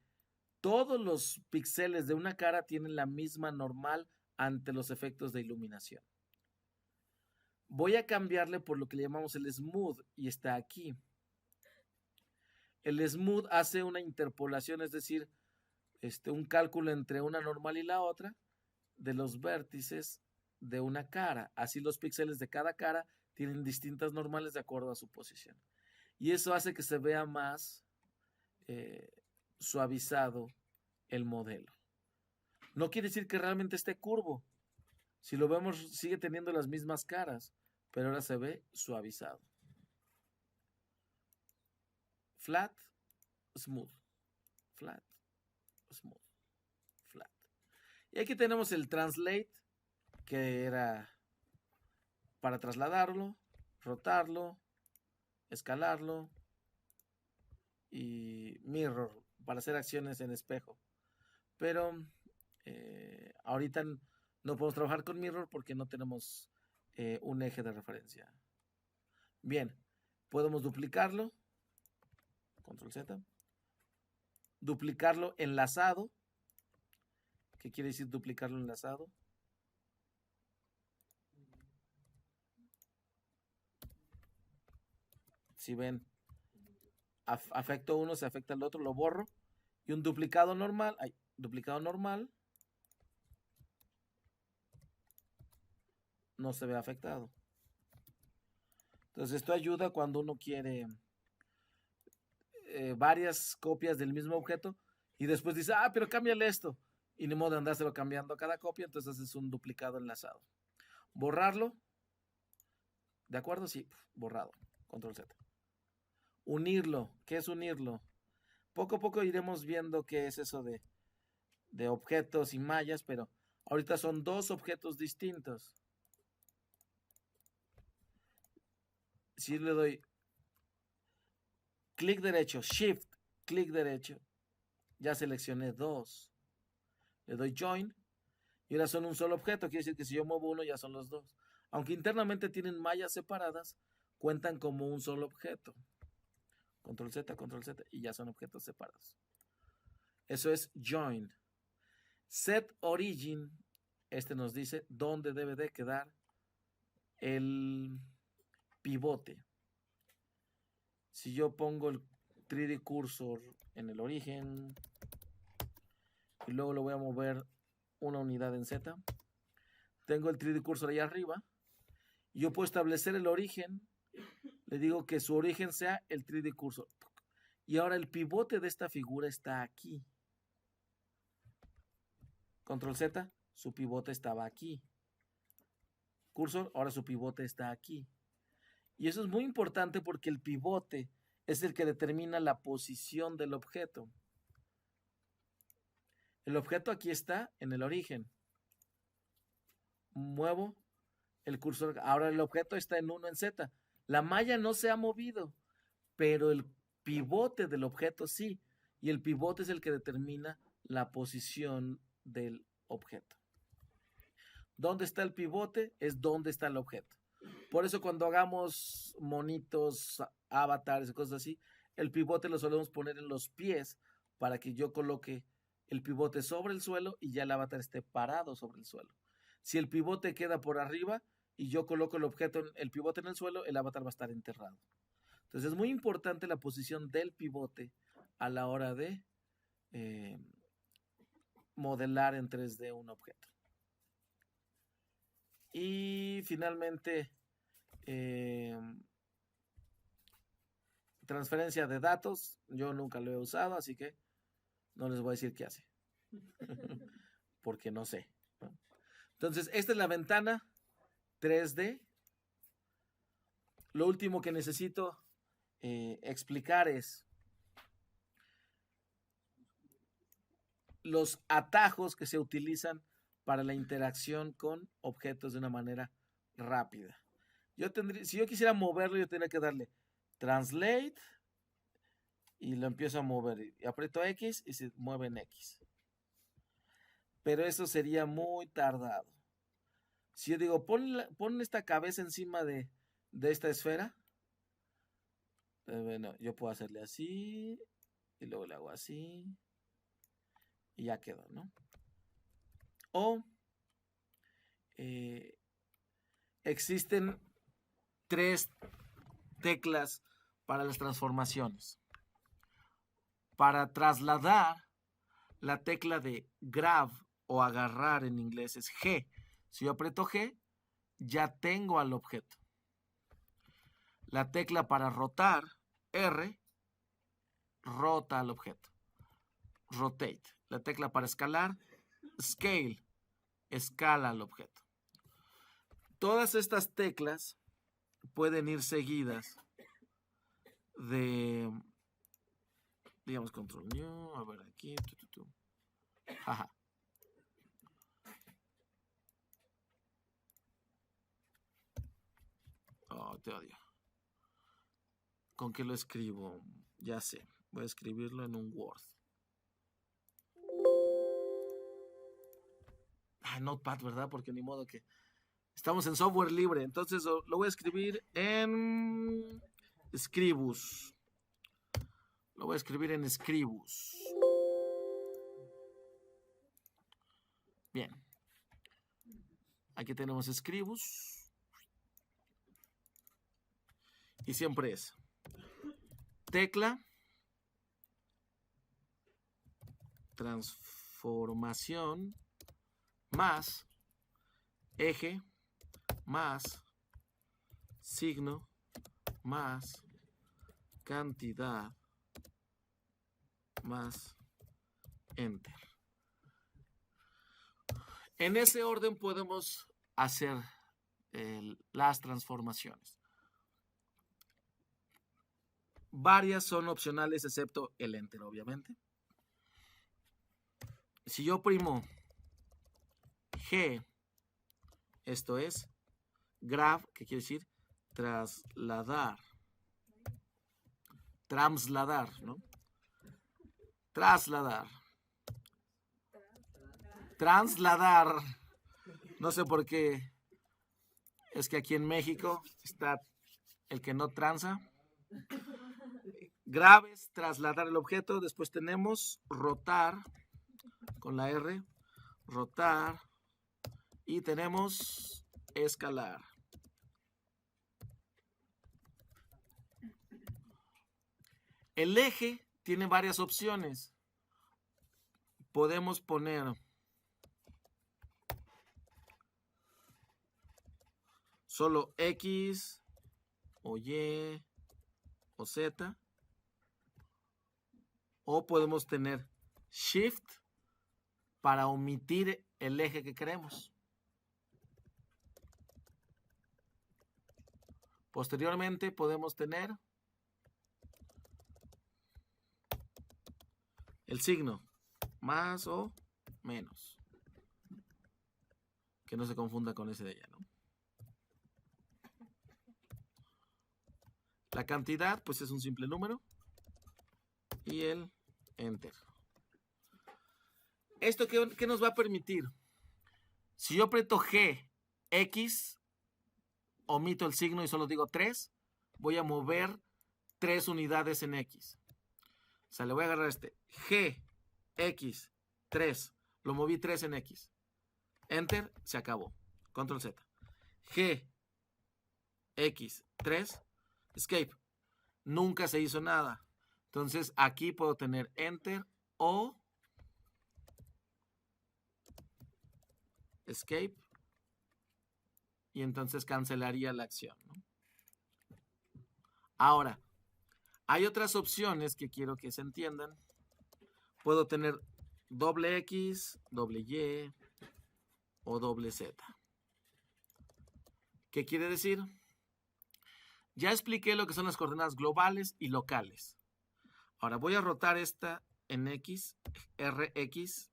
todos los píxeles de una cara tienen la misma normal ante los efectos de iluminación. Voy a cambiarle por lo que le llamamos el smooth y está aquí. El smooth hace una interpolación, es decir, un cálculo entre una normal y la otra de los vértices de una cara. Así los píxeles de cada cara tienen distintas normales de acuerdo a su posición. Y eso hace que se vea más suavizado el modelo. No quiere decir que realmente esté curvo. Si lo vemos, sigue teniendo las mismas caras, pero ahora se ve suavizado. Flat, smooth. Flat, smooth. Flat. Y aquí tenemos el translate, que era para trasladarlo, rotarlo, escalarlo y mirror para hacer acciones en espejo. Pero ahorita no podemos trabajar con mirror porque no tenemos un eje de referencia. Bien, podemos duplicarlo, control Z, duplicarlo enlazado. ¿Qué quiere decir duplicarlo enlazado? Si ven, afecto uno, se afecta al otro, lo borro. Y un duplicado normal, no se ve afectado. Entonces esto ayuda cuando uno quiere varias copias del mismo objeto y después dice, pero cámbiale esto. Y ni modo de andárselo cambiando a cada copia, entonces es un duplicado enlazado. Borrarlo. ¿De acuerdo? Sí, borrado. Control Z. Unirlo. ¿Qué es unirlo? Poco a poco iremos viendo qué es eso de objetos y mallas, pero ahorita son dos objetos distintos. Si le doy clic derecho, shift, clic derecho, ya seleccioné dos. Le doy join y ahora son un solo objeto. Quiere decir que si yo muevo uno ya son los dos. Aunque internamente tienen mallas separadas, cuentan como un solo objeto. Control Z y ya son objetos separados. Eso es join. Set origin, este nos dice dónde debe de quedar el pivote. Si yo pongo el 3D cursor en el origen y luego lo voy a mover una unidad en Z, tengo el 3D cursor ahí arriba y yo puedo establecer el origen. Le digo que su origen sea el 3D cursor. Y ahora el pivote de esta figura está aquí. Control Z, su pivote estaba aquí. Cursor, ahora su pivote está aquí. Y eso es muy importante porque el pivote es el que determina la posición del objeto. El objeto aquí está en el origen. Muevo el cursor. Ahora el objeto está en 1 en Z. La malla no se ha movido, pero el pivote del objeto sí. Y el pivote es el que determina la posición del objeto. ¿Dónde está el pivote? Es dónde está el objeto. Por eso cuando hagamos monitos, avatares y cosas así, el pivote lo solemos poner en los pies para que yo coloque el pivote sobre el suelo y ya el avatar esté parado sobre el suelo. Si el pivote queda por arriba y yo coloco el objeto, el pivote en el suelo, el avatar va a estar enterrado. Entonces es muy importante la posición del pivote a la hora de modelar en 3D un objeto. Y finalmente, transferencia de datos. Yo nunca lo he usado, así que no les voy a decir qué hace. Porque no sé, ¿no? Entonces, esta es la ventana 3D. Lo último que necesito explicar es los atajos que se utilizan para la interacción con objetos de una manera rápida. Si yo quisiera moverlo, yo tendría que darle translate y lo empiezo a mover. Y aprieto X y se mueve en X. Pero eso sería muy tardado. Si yo digo, pon esta cabeza encima de esta esfera, bueno, yo puedo hacerle así y luego le hago así y ya quedó, ¿no? O existen 3 teclas para las transformaciones. Para trasladar, la tecla de grab o agarrar en inglés es G. Si yo aprieto G, ya tengo al objeto. La tecla para rotar, R, rota al objeto. Rotate. La tecla para escalar, scale, escala al objeto. Todas estas teclas pueden ir seguidas de, digamos, control new, a ver aquí, Jaja. Oh, te odio. ¿Con qué lo escribo? Ya sé, voy a escribirlo en un Word. Notepad, ¿verdad? Porque ni modo que estamos en software libre. Entonces lo voy a escribir en Scribus. Lo voy a escribir en Scribus. Bien. Aquí tenemos Scribus. Y siempre es tecla, transformación, más eje, más signo, más cantidad, más enter. En ese orden podemos hacer las transformaciones. Varias son opcionales excepto el enter, obviamente. Si yo oprimo G, esto es grab, que quiere decir trasladar. Trasladar, ¿no? Trasladar. Trasladar. No sé por qué. Es que aquí en México está el que no tranza. Graves, trasladar el objeto. Después tenemos rotar, con la R, rotar. Y tenemos escalar. El eje tiene varias opciones. Podemos poner solo X o Y o Z. O podemos tener Shift para omitir el eje que queremos. Posteriormente podemos tener el signo más o menos. Que no se confunda con ese de allá, ¿no? La cantidad, pues es un simple número. Y el Enter. ¿Esto qué nos va a permitir? Si yo aprieto G, X, omito el signo y solo digo 3, voy a mover 3 unidades en X. O sea, le voy a agarrar este. G, X, 3. Lo moví 3 en X. Enter, se acabó. Control Z. G, X, 3. Escape. Nunca se hizo nada. Entonces, aquí puedo tener Enter o Escape. Y entonces cancelaría la acción, ¿no? Ahora, hay otras opciones que quiero que se entiendan. Puedo tener doble X, doble Y o doble Z. ¿Qué quiere decir? Ya expliqué lo que son las coordenadas globales y locales. Ahora voy a rotar esta en X, RX.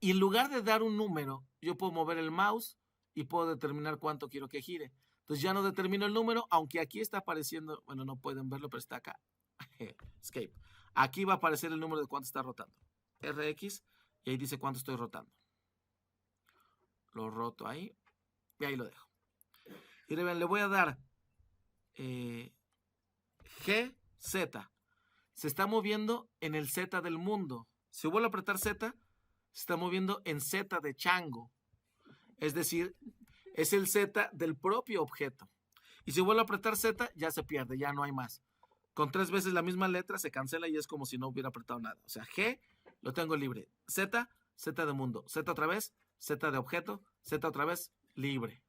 Y en lugar de dar un número, yo puedo mover el mouse y puedo determinar cuánto quiero que gire. Entonces ya no determino el número, aunque aquí está apareciendo, bueno, no pueden verlo, pero está acá. Escape. Aquí va a aparecer el número de cuánto está rotando. RX, y ahí dice cuánto estoy rotando. Lo roto ahí, y ahí lo dejo. Y le voy a dar GZ. Se está moviendo en el Z del mundo. Si vuelvo a apretar Z, se está moviendo en Z de chango. Es decir, es el Z del propio objeto. Y si vuelvo a apretar Z, ya se pierde, ya no hay más. Con 3 veces la misma letra se cancela y es como si no hubiera apretado nada. O sea, G lo tengo libre. Z, Z de mundo. Z otra vez, Z de objeto. Z otra vez, libre.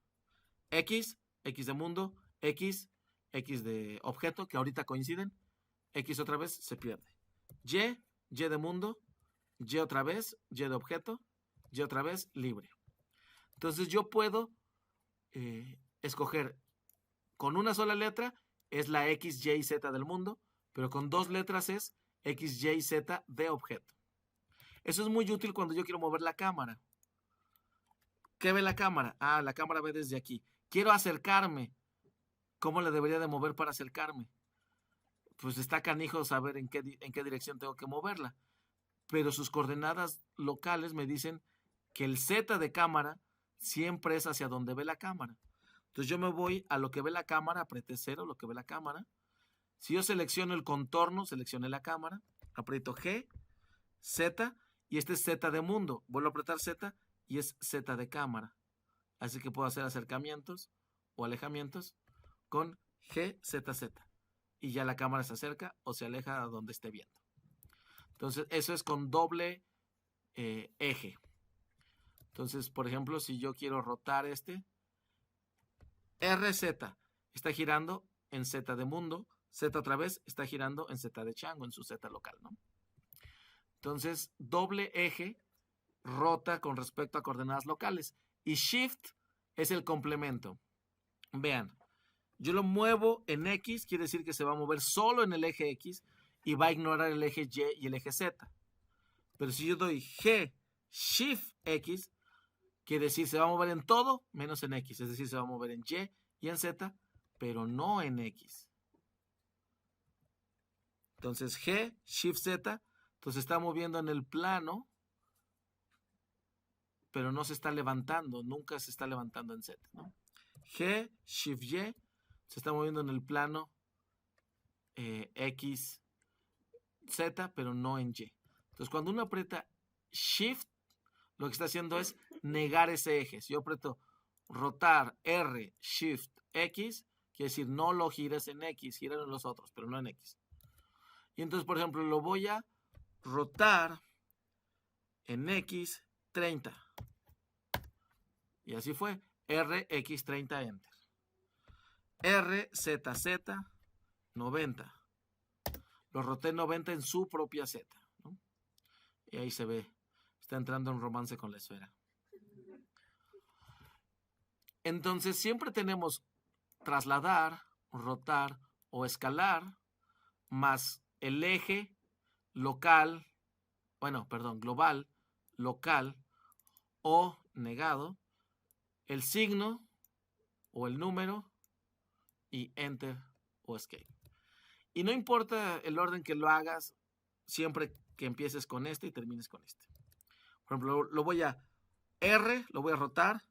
X, X de mundo. X, X de objeto, que ahorita coinciden. X otra vez, se pierde. Y, Y de mundo. Y otra vez, Y de objeto. Y otra vez, libre. Entonces yo puedo escoger con una sola letra, es la X, Y, Z del mundo, pero con 2 letras es X, Y, Z de objeto. Eso es muy útil cuando yo quiero mover la cámara. ¿Qué ve la cámara? Ah, la cámara ve desde aquí. Quiero acercarme. ¿Cómo le debería de mover para acercarme? Pues está canijo saber en qué dirección tengo que moverla. Pero sus coordenadas locales me dicen que el Z de cámara siempre es hacia donde ve la cámara. Entonces yo me voy a lo que ve la cámara, apreté 0, lo que ve la cámara. Si yo selecciono el contorno, seleccioné la cámara, aprieto G, Z, y este es Z de mundo. Vuelvo a apretar Z y es Z de cámara. Así que puedo hacer acercamientos o alejamientos con G, Z, Z. Y ya la cámara se acerca o se aleja a donde esté viendo. Entonces eso es con doble eje. Entonces, por ejemplo, si yo quiero rotar este, RZ está girando en Z de mundo, Z otra vez está girando en Z de chango, en su Z local, ¿no? Entonces, doble eje rota con respecto a coordenadas locales. Y Shift es el complemento. Vean, yo lo muevo en X, quiere decir que se va a mover solo en el eje X y va a ignorar el eje Y y el eje Z. Pero si yo doy G, Shift X, quiere decir se va a mover en todo menos en X. Es decir, se va a mover en Y y en Z, pero no en X. Entonces G, Shift Z, entonces está moviendo en el plano, pero no se está levantando, nunca se está levantando en Z, ¿no? G, Shift Y, se está moviendo en el plano X, Z, pero no en Y. Entonces, cuando uno aprieta Shift, lo que está haciendo es negar ese eje. Si yo aprieto rotar R, Shift, X, quiere decir no lo gires en X, gíralo en los otros, pero no en X. Y entonces, por ejemplo, lo voy a rotar en X 30. Y así fue. R, X 30, Enter. R, Z, Z, 90. Lo roté 90 en su propia Z, ¿no? Y ahí se ve. Está entrando en romance con la esfera. Entonces siempre tenemos trasladar, rotar o escalar más el eje local, global, local o negado, el signo o el número y enter o escape. Y no importa el orden que lo hagas, siempre que empieces con este y termines con este. Por ejemplo, lo voy a rotar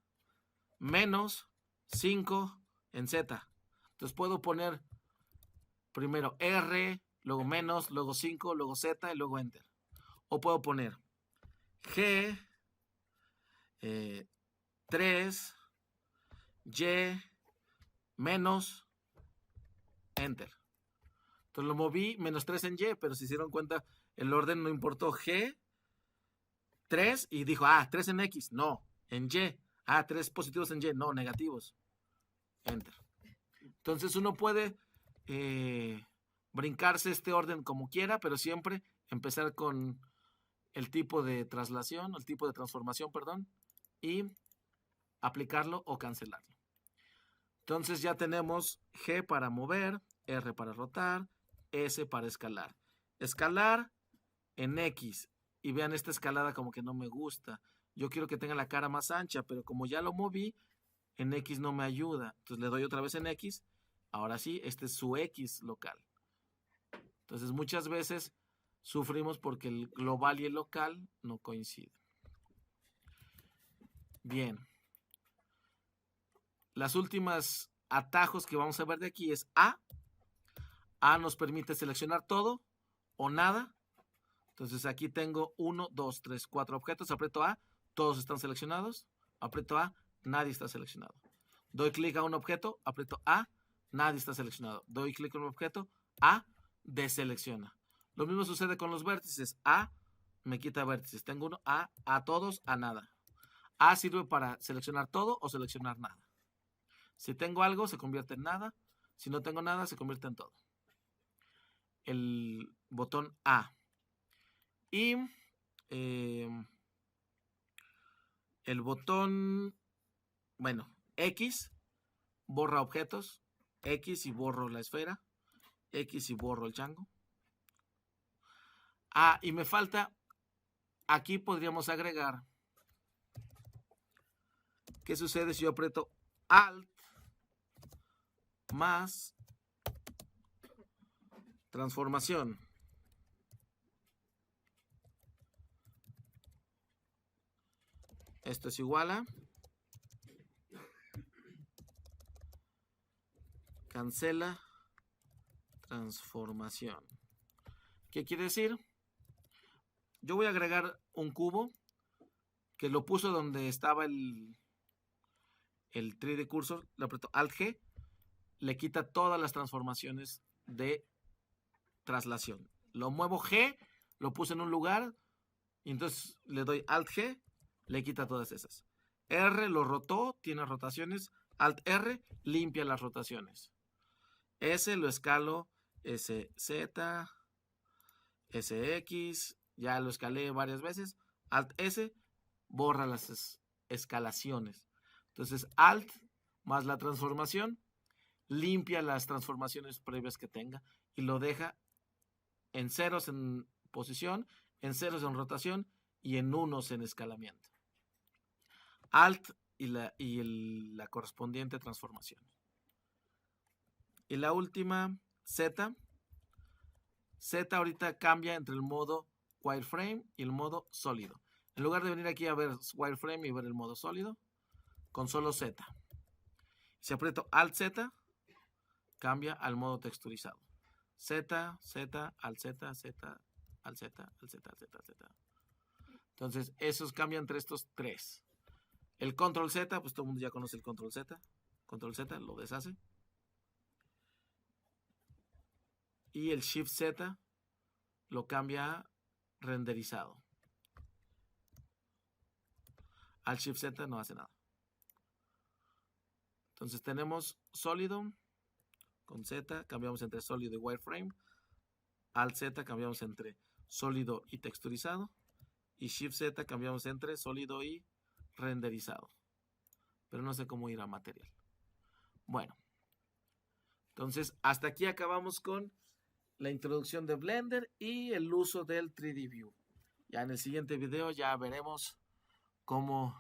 menos 5 en Z. Entonces puedo poner primero R, luego menos, luego 5, luego Z y luego enter. O puedo poner G, 3, Y, menos, enter. Entonces lo moví menos 3 en Y, pero si se dieron cuenta, el orden no importó. G, 3 y dijo, 3 en X. No, en Y. 3 positivos en Y. No, negativos. Enter. Entonces uno puede brincarse este orden como quiera, pero siempre empezar con el tipo de traslación, el tipo de transformación, perdón, y aplicarlo o cancelarlo. Entonces ya tenemos G para mover, R para rotar, S para escalar. Escalar en X. Y vean esta escalada como que no me gusta. Yo quiero que tenga la cara más ancha, pero como ya lo moví, en X no me ayuda. Entonces le doy otra vez en X. Ahora sí, este es su X local. Entonces muchas veces sufrimos porque el global y el local no coinciden. Bien. Las últimas atajos que vamos a ver de aquí es A. A nos permite seleccionar todo o nada. Entonces aquí tengo 1, 2, 3, 4 objetos. Aprieto A, todos están seleccionados. Aprieto A, nadie está seleccionado. Doy clic a un objeto, aprieto A, nadie está seleccionado. Doy clic a un objeto, A, deselecciona. Lo mismo sucede con los vértices. A, me quita vértices. Tengo uno, A todos, a nada. A sirve para seleccionar todo o seleccionar nada. Si tengo algo, se convierte en nada. Si no tengo nada, se convierte en todo. El botón A. Y el botón, X, borra objetos. X y borro la esfera. X y borro el chango. Y me falta, aquí podríamos agregar, ¿qué sucede si yo aprieto Alt más transformación? Esto es igual a cancela transformación. ¿Qué quiere decir? Yo voy a agregar un cubo que lo puso donde estaba el 3D cursor. Le aprieto Alt G, le quita todas las transformaciones de traslación. Lo muevo G, lo puse en un lugar y entonces le doy Alt G, le quita todas esas. R lo rotó, tiene rotaciones. Alt R limpia las rotaciones. S lo escalo, SZ, SX, ya lo escalé varias veces. Alt S borra las escalaciones. Entonces Alt más la transformación limpia las transformaciones previas que tenga y lo deja en ceros en posición, en ceros en rotación y en unos en escalamiento. Alt y la correspondiente transformación. Y la última, Z. Z ahorita cambia entre el modo wireframe y el modo sólido. En lugar de venir aquí a ver wireframe y ver el modo sólido, con solo Z. Si aprieto Alt Z, cambia al modo texturizado. Z, Z, al Z, Z, al Z, al Z, al Z, al Z. Entonces, esos cambian entre estos tres. El control Z, pues todo el mundo ya conoce el control Z. Control Z lo deshace. Y el Shift Z lo cambia a renderizado. Al Shift Z no hace nada. Entonces tenemos sólido con Z, cambiamos entre sólido y wireframe. Al Z cambiamos entre sólido y texturizado. Y Shift Z cambiamos entre sólido y renderizado. Pero no sé cómo ir a material. Bueno. Entonces, hasta aquí acabamos con la introducción de Blender y el uso del 3D View. Ya en el siguiente video ya veremos cómo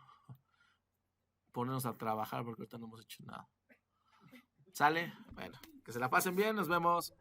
ponernos a trabajar porque ahorita no hemos hecho nada. ¿Sale? Bueno, que se la pasen bien, nos vemos.